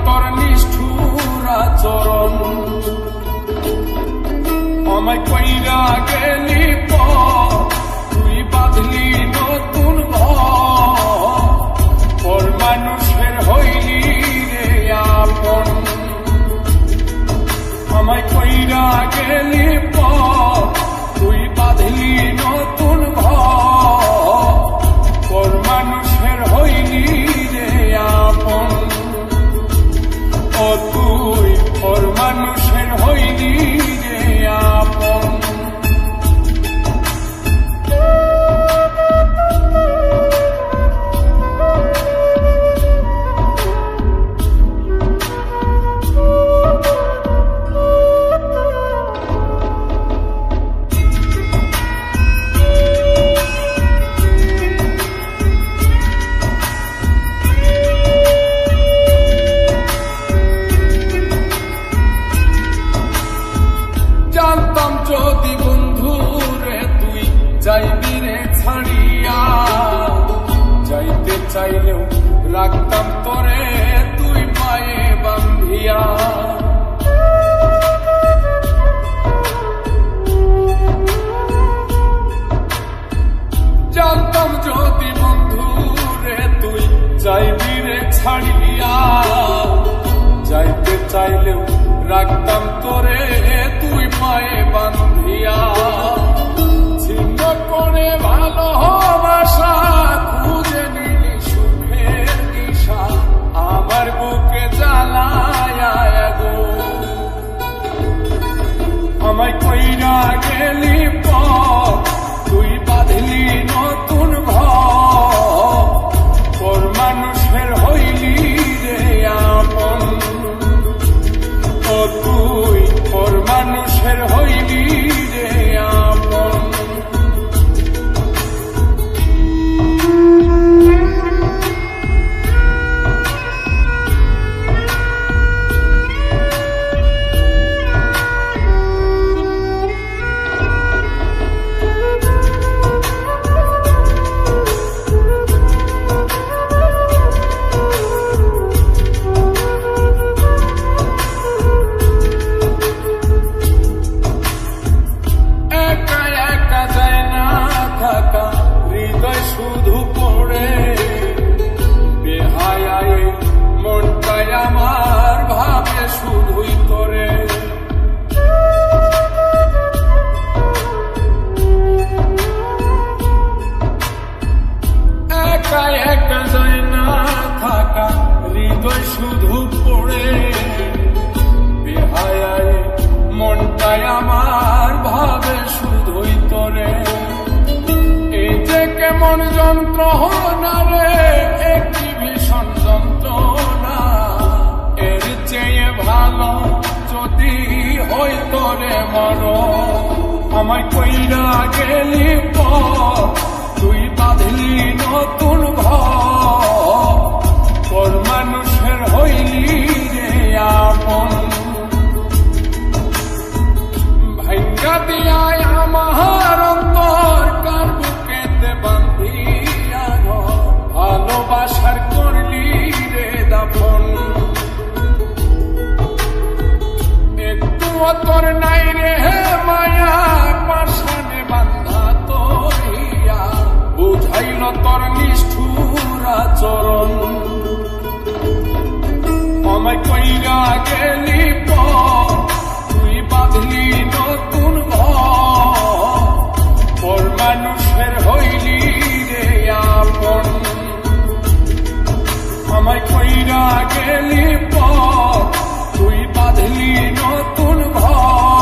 তোর নিষ্ঠুর আচরণ। আমায় কইরা গেলি তুই বাঁধলি নতুন ঘর, মানুষের হইলি রে আপন। আমায় কইরা গেলি তুই বাঁধলি নতুন ঘর, মানুষের হইলি রে আপন। ও তুই ওর মানুষের হইলি রে আপন। জানতাম যদি বন্ধু রে তুই যাইবি রে ছাড়িয়া, যাইতে চাইলেও রাখতাম তোরে তুই পায়ে বান্ধিয়া। জানতাম যদি বন্ধু রে তুই যাইবি রে ছাড়িয়া, যাইতে চাইলেও রাখতাম তোরে তুই পায়ে বান্ধিয়া। ছিন্ন করে ভালোবাসা খুঁজে নিলি সুখের দিশা, আমার বুকে জ্বালায় গো। আমায় কইরা গেলি তুই বাঁধলি নতুন ঘর, মানুষের হইলি রে আপন। ও তুই ওর মানুষের হইলি রে আপন। হৃদয় শুধু পড়ে বেহায়ায়, মনটাই আমার ভাবে শুধুই তোরে। একা একা যায় না থাকা, হৃদয় শুধু পড়ে বেহায়ায়, মনটাই আমার ভাবে শুধুই তোরে। কেমন যন্ত্রণা রে, একটি ভীষণ যন্ত্রণা, এর চেয়ে ভালো যদি হইতো রে মরণ। আমায় কইরা গেলি তুই বাঁধলি নতুন ঘর, মানুষের হইলি রে আপন। ভাঙ্গা দিয়ায় আমার অন্তর কার বুকেতে বান্ধিয়া, ভালোবাসার করলি রে দাফন। একটু তোর নাই রে মায়া, পাশানে বান্ধা তোরিয়া, বুঝাইল তোর নিষ্ঠুর আচরণ। আমায় কইরা গেলি তুই বাঁধলি নতুন ঘর, মানুষের হইলি রে আপন। আমায় কইরা গেলি তুই বাঁধলি নতুন ঘর,